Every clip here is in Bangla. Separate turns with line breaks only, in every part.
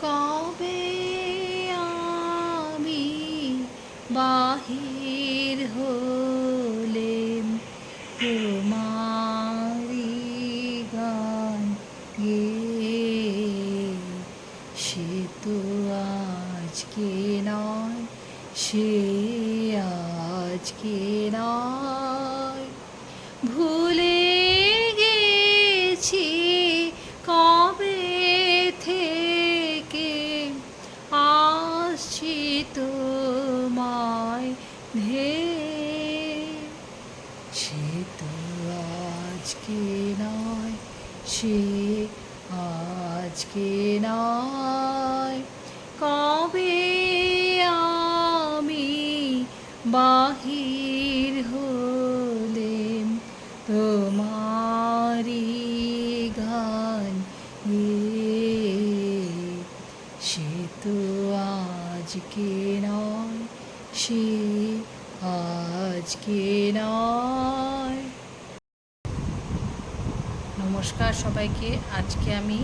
কবে আমি বাহির হলেম তোমারি গান গেয়ে, সে তো আজকে নয়, সে আজকে নয়। ভুলে গেছি কবে থেকে আসছি তোমায় ধেয়ে, সে তো আজকে নয়, সে আজকে নয়। কবে আমি বাহির হলেম তোমারি গান গেয়ে, সে তো আজকে নয়, সে আজকে নয়। নমস্কার সবাইকে। আজকে আমি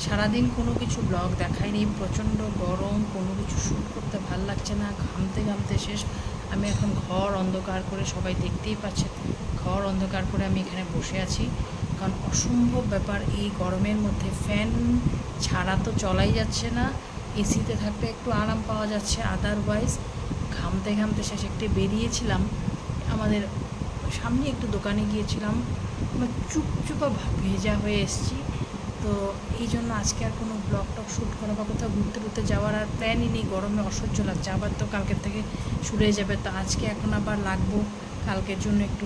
সারাদিন কোনো কিছু ব্লগ দেখাইনি, প্রচণ্ড গরম, কোনো কিছু শ্যুট করতে ভাল লাগছে না, ঘামতে ঘামতে শেষ। আমি এখন ঘর অন্ধকার করে, সবাই দেখতেই পাচ্ছে, ঘর অন্ধকার করে আমি এখানে বসে আছি, কারণ অসম্ভব ব্যাপার এই গরমের মধ্যে। ফ্যান ছাড়া তো চলাই যাচ্ছে না, এসিতে থাকলে একটু আরাম পাওয়া যাচ্ছে, আদারওয়াইজ ঘামতে ঘামতে শেষ। একটু বেরিয়েছিলাম, আমাদের সামনে একটু দোকানে গিয়েছিলাম, চুপচুপা ভেজা হয়ে এসেছি। তো এই জন্য আজকে আর কোনো ব্লগ টক শ্যুট করা বা কোথাও ঘুরতে ঘুরতে যাওয়ার আর প্ল্যানই নেই। গরমে অসহ্য লাগছে, আবার তো কালকের থেকে শুরু হয়ে যাবে। তো আজকে এখন আবার লাগবো কালকের জন্য একটু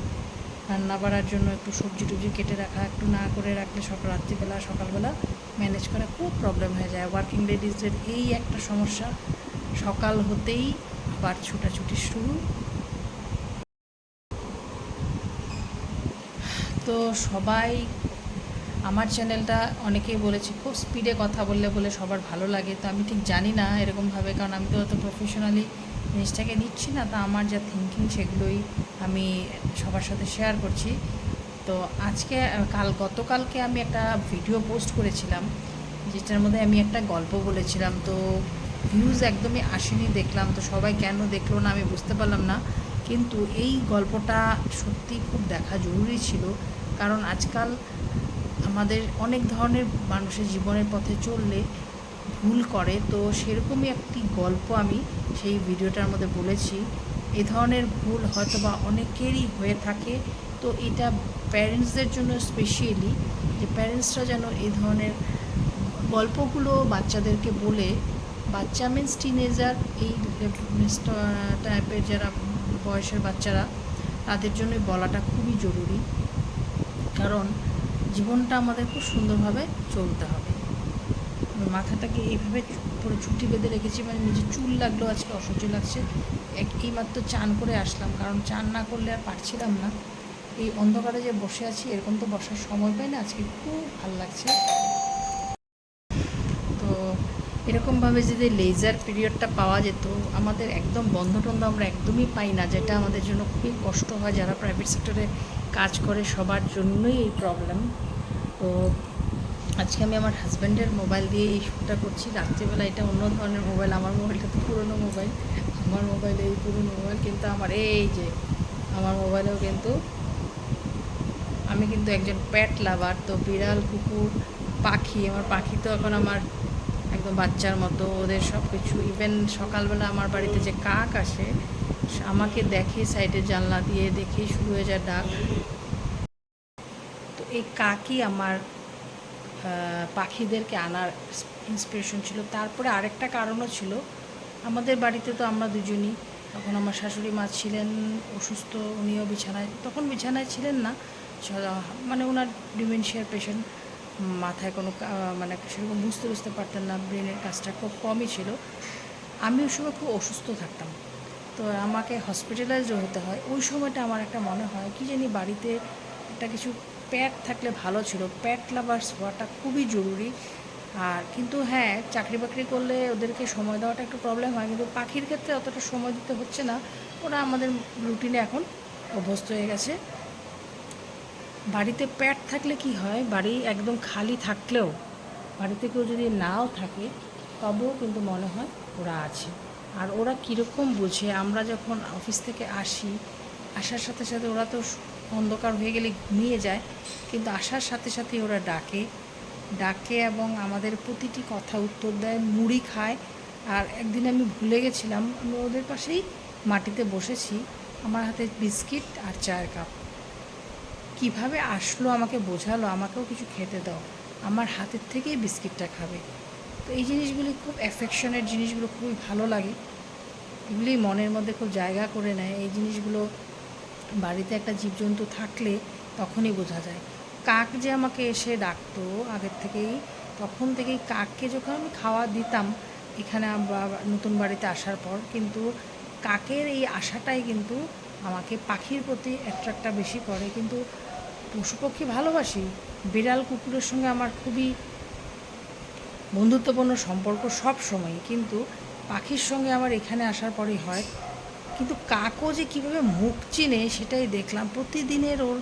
রান্না বাড়ার জন্য, একটু সবজি টবজি কেটে রাখা, একটু না করে রাখলে রাত্রিবেলা সকালবেলা ম্যানেজ করা খুব প্রবলেম হয়ে যায়। ওয়ার্কিং লেডিসদের এই একটা সমস্যা, সকাল হতেই আবার ছুটাছুটি শুরু। তো সবাই আমার চ্যানেলটা, অনেকেই বলেছে খুব স্পিডে কথা বলে সবার ভালো লাগে। তো আমি ঠিক জানি না এরকমভাবে, কারণ আমি তো অত প্রফেশনালি জিনিসটাকে নিচ্ছি না। তা আমার যা থিঙ্কিং সেগুলোই আমি সবার সাথে শেয়ার করছি। তো আজকে গতকালকে আমি একটা ভিডিও পোস্ট করেছিলাম, যেটার মধ্যে আমি একটা গল্প বলেছিলাম। তো ভিউজ একদমই আসেনি দেখলাম। তো সবাই কেন দেখলো না আমি বুঝতে পারলাম না, কিন্তু এই গল্পটা সত্যি খুব দেখা জরুরি ছিল। কারণ আজকাল আমাদের অনেক ধরনের মানুষের জীবনের পথে চললে ভুল করে, তো সেরকমই একটি গল্প আমি সেই ভিডিওটার মধ্যে বলেছি। এ ধরনের ভুল হয়তো বা অনেকেরই হয়ে থাকে। তো এটা প্যারেন্টসদের জন্য স্পেশালি, যে প্যারেন্টসরা যেন এই ধরনের গল্পগুলো বাচ্চাদেরকে বলে, বাচ্চা মিন্স টিনেজার, এই টাইপের যারা বয়সের বাচ্চারা, তাদের জন্য বলাটা খুবই জরুরি। কারণ জীবনটা আমাদের খুব সুন্দরভাবে চলতে হবে। মাথাটাকে এইভাবে পুরো ছুটি বেঁধে রেখেছি, মানে নিজের চুল লাগলো, আজকে অসহ্য লাগছে। এইমাত্র চান করে আসলাম, কারণ চান না করলে আর পারছিলাম না। এই অন্ধকারে যে বসে আছি, এরকম তো বসার সময় পাই না, আজকে খুব ভালো লাগছে। তো এরকমভাবে যদি লেজার পিরিয়ডটা পাওয়া যেত, আমাদের একদম বন্ধ টন্ধ আমরা একদমই পাই না, যেটা আমাদের জন্য খুবই কষ্ট হয়। যারা প্রাইভেট সেক্টরে কাজ করে সবার জন্যই এই প্রবলেম। তো আজকে আমি আমার হাজব্যান্ডের মোবাইল দিয়ে এই শ্যুটটা করছি রাত্রিবেলা। এটা অন্য ধরনের মোবাইল, আমার মোবাইলটা তো পুরনো মোবাইল, আমার মোবাইলে এই পুরনো মোবাইল। কিন্তু আমার এই যে আমার মোবাইলেও কিন্তু আমি কিন্তু একজন প্যাট লাভার। তো বিড়াল, কুকুর, পাখি, আমার পাখি তো এখন আমার একদম বাচ্চার মতো, ওদের সব কিছু। ইভেন সকালবেলা আমার বাড়িতে যে কাক আসে, আমাকে দেখে সাইডের জানলা দিয়ে, দেখেই শুরু হয়ে যায় ডাক। তো এই কাকই আমার পাখিদেরকে আনার ইন্সপিরেশন ছিল। তারপরে আরেকটা কারণও ছিল, আমাদের বাড়িতে তো আমরা দুজনই, তখন আমার শাশুড়ি মা ছিলেন অসুস্থ, উনিও বিছানায়, তখন বিছানায় ছিলেন না, মানে ওনার ডিমেনশিয়ার পেশেন্ট, মাথায় কোনো মানে সেরকম বুঝতে পারতেন না, ব্রেনের কাজটা খুব কমই ছিল। আমি ওই সময় খুব অসুস্থ থাকতাম, তো আমাকে হসপিটালাইজড হতে হয়। ওই সময়টা আমার একটা মনে হয় কি জানি, বাড়িতে একটা কিছু প্যাট থাকলে ভালো ছিল। প্যাট লাভার্স হওয়াটা খুবই জরুরি। আর কিন্তু হ্যাঁ, চাকরি বাকরি করলে ওদেরকে সময় দেওয়াটা একটু প্রবলেম হয়, কিন্তু পাখির ক্ষেত্রে অতটা সময় দিতে হচ্ছে না, ওরা আমাদের রুটিনে এখন অভ্যস্ত হয়ে গেছে। বাড়িতে প্যাট থাকলে কি হয়, বাড়ি একদম খালি থাকলেও, বাড়িতে কেউ যদি নাও থাকে, তবুও কিন্তু মনে হয় ওরা আছে। আর ওরা কীরকম বোঝে, আমরা যখন অফিস থেকে আসি, আসার সাথে সাথে ওরা তো অন্ধকার হয়ে গেলে ঘুমিয়ে যায়, কিন্তু আসার সাথে সাথেই ওরা ডাকে ডাকে এবং আমাদের প্রতিটি কথা উত্তর দেয়, মুড়ি খায়। আর একদিন আমি ভুলে গেছিলাম, আমি ওদের পাশেই মাটিতে বসেছি, আমার হাতে বিস্কিট আর চায়ের কাপ। কিভাবে আসলো আমাকে বোঝালো, আমাকেও কিছু খেতে দাও, আমার হাতের থেকেই বিস্কিটটা খাবে। তো এই জিনিসগুলি খুব অ্যাফেকশনের জিনিসগুলো খুবই ভালো লাগে, এগুলি মনের মধ্যে খুব জায়গা করে নেয়। এই জিনিসগুলো বাড়িতে একটা জীবজন্তু থাকলে তখনই বোঝা যায়। কাক যে আমাকে এসে ডাকতো আগের থেকেই, তখন থেকেই কাককে যখন আমি খাওয়া দিতাম এখানে নতুন বাড়িতে আসার পর, কিন্তু কাকের এই আশাটাই কিন্তু আমাকে পাখির প্রতি অ্যাট্রাক্টটা বেশি করে। কিন্তু পশু পক্ষী ভালোবাসি, বিড়াল কুকুরের সঙ্গে আমার খুবই বন্ধুত্বপূর্ণ সম্পর্ক সব সময়, কিন্তু পাখির সঙ্গে আমার এখানে আসার পরেই হয়। কিন্তু কাকও যে কীভাবে মুখ চিনে সেটাই দেখলাম। প্রতিদিনের ওর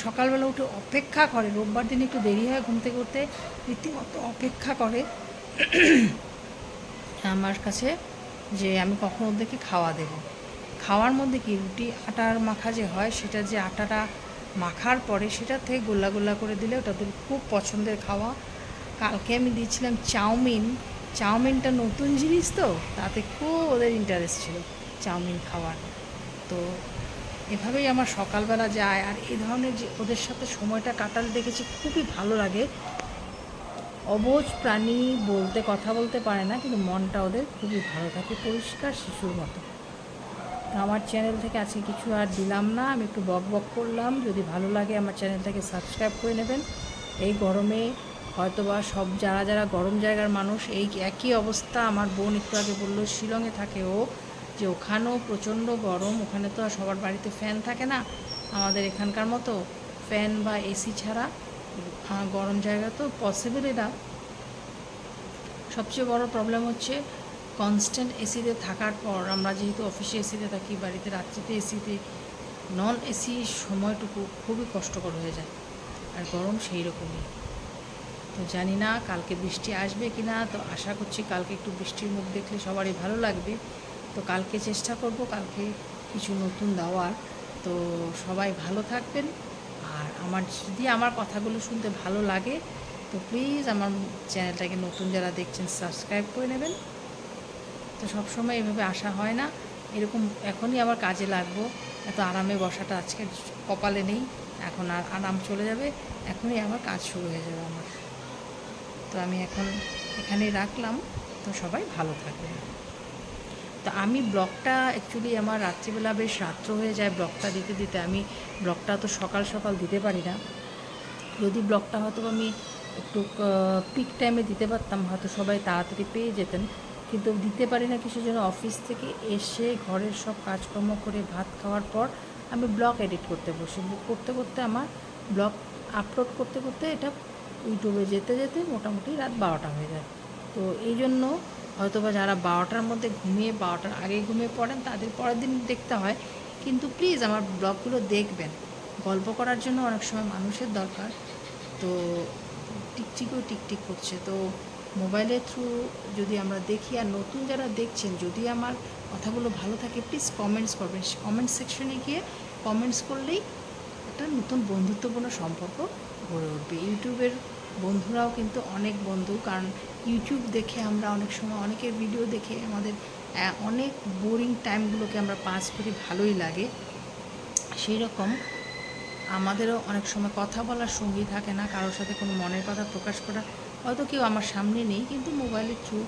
সকালবেলা উঠে অপেক্ষা করে, রোববার দিন একটু দেরি হয় ঘুম থেকে উঠতে, রীতিমতো অপেক্ষা করে আমার কাছে যে আমি কখন ওদেরকে খাওয়া দেব। খাওয়ার মধ্যে কি রুটি আটার মাখা যে হয়, সেটা যে আটাটা মাখার পরে সেটা থেকে গোল্লা গোল্লা করে দিলে ওটা ওদের খুব পছন্দের খাওয়া। কালকে আমি দিয়েছিলাম চাউমিনটা নতুন জিনিস তো, তাতে খুব ওদের ইন্টারেস্ট ছিল চাউমিন খাওয়ার। তো এভাবেই আমার সকালবেলা যায়। আর এই ধরনের যে ওদের সাথে সময়টা কাটালে দেখেছি খুবই ভালো লাগে। অবুঝ প্রাণী বলতে কথা বলতে পারে না, কিন্তু মনটা ওদের খুবই ভালো থাকে, পরিষ্কার শিশুর মতো। তো আমার চ্যানেল থেকে আজকে কিছু আর দিলাম না, আমি একটু বক করলাম। যদি ভালো লাগে আমার চ্যানেলটাকে সাবস্ক্রাইব করে নেবেন। এই গরমে হয়তোবা সব যারা গরম জায়গার মানুষ এই একই অবস্থা। আমার বোন একটু আগে বললো শিলংয়ে থাকে ও, যে ওখানেও প্রচণ্ড গরম, ওখানে তো আর সবার বাড়িতে ফ্যান থাকে না আমাদের এখানকার মতো, ফ্যান বা এসি ছাড়া গরম জায়গা তো পসিবলই না। সবচেয়ে বড় প্রবলেম হচ্ছে কনস্ট্যান্ট এসিতে থাকার পর, আমরা যেহেতু অফিসে এসিতে থাকি, বাড়িতে রাত্রিতে এসিতে, নন এসি সময়টুকু খুবই কষ্টকর হয়ে যায়। আর গরম সেই রকমই। তো জানি না কালকে বৃষ্টি আসবে কি না, তো আশা করছি কালকে একটু বৃষ্টির মুখ দেখলে সবারই ভালো লাগবে। তো কালকে চেষ্টা করব কালকে কিছু নতুন দেওয়ার। তো সবাই ভালো থাকবেন। আর যদি আমার কথাগুলো শুনতে ভালো লাগে তো প্লিজ আমার চ্যানেলটাকে নতুন যারা দেখছেন সাবস্ক্রাইব করে নেবেন। তো সবসময় এভাবে আসা হয় না, এরকম এখনই আবার কাজে লাগবো। এত আরামে বসাটা আজকে কপালে নেই, এখন আর আরাম চলে যাবে, এখনই আবার কাজ শুরু হয়ে যাবে আমার। তো আমি এখন এখানেই রাখলাম। তো সবাই ভালো থাকবেন। তো আমি ব্লগটা অ্যাকচুয়ালি আমার রাত্রিবেলা বেশ রাত্র হয়ে যায় ব্লগটা দিতে দিতে, আমি ব্লগটা তো সকাল সকাল দিতে পারি না। যদি ব্লগটা হয়তো আমি একটু পিক টাইমে দিতে পারতাম, হয়তো সবাই তাড়াতাড়ি পেয়ে যেতেন, কিন্তু দিতে পারি না কিছুর জন্য। অফিস থেকে এসে ঘরের সব কাজকর্ম করে ভাত খাওয়ার পর আমি ব্লগ এডিট করতে বসি, করতে করতে আমার ব্লগ আপলোড করতে করতে এটা ইউটিউবে যেতে যেতে মোটামুটি রাত 12টা হয়ে যায়। তো এই জন্য হয়তোবা যারা 12টার মধ্যে ঘুমিয়ে 12টার আগে ঘুমিয়ে পড়েন তাদের পরের দিন দেখতে হয়, কিন্তু প্লিজ আমার ব্লগগুলো দেখবেন। গল্প করার জন্য অনেক সময় মানুষের দরকার। তো টিকটিক করছে, তো মোবাইলের থ্রু যদি আমরা দেখি, আর নতুন যারা দেখছেন যদি আমার কথাগুলো ভালো থাকে প্লিজ কমেন্টস করবেন। কমেন্ট সেকশনে গিয়ে কমেন্টস করলেই একটা নতুন বন্ধুত্বপূর্ণ সম্পর্ক গড়ে উঠবে। ইউটিউবের বন্ধুরাও কিন্তু অনেক বন্ধু, কারণ ইউটিউব দেখে আমরা অনেক সময় অনেকের ভিডিও দেখে আমাদের অনেক বোরিং টাইমগুলোকে আমরা পাস করি, ভালোই লাগে। সেই রকম আমাদেরও অনেক সময় কথা বলার সঙ্গী থাকে না, কারোর সাথে কোনো মনের কথা প্রকাশ করা, হয়তো কেউ আমার সামনে নেই, কিন্তু মোবাইলের থ্রু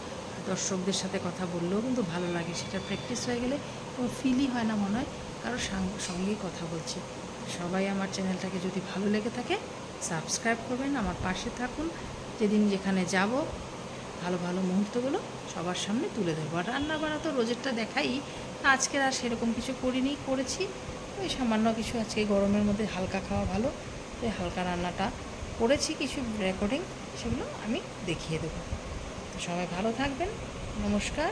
দর্শকদের সাথে কথা বললেও কিন্তু ভালো লাগে। সেটা প্র্যাকটিস হয়ে গেলে কোনো ফিলই হয় না, মনে হয় কারোর সঙ্গেই কথা বলছি। সবাই আমার চ্যানেলটাকে যদি ভালো লেগে থাকে সাবস্ক্রাইব করবেন, আমার পাশে থাকুন। যেদিন যেখানে যাব ভালো ভালো মুহূর্তগুলো সবার সামনে তুলে ধরবো। আর রান্না বান্না তো রোজেরটা দেখাই, আজকে আর সেরকম কিছু করেছি ওই সামান্য কিছু, আজকে গরমের মধ্যে হালকা খাওয়া ভালো, তো হালকা রান্নাটা করেছি, কিছু রেকর্ডিং সেগুলো আমি দেখিয়ে দেবো। তো সবাই ভালো থাকবেন, নমস্কার।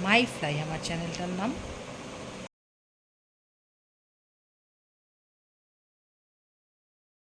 মাই ফ্লাই আমার চ্যানেলটার নাম।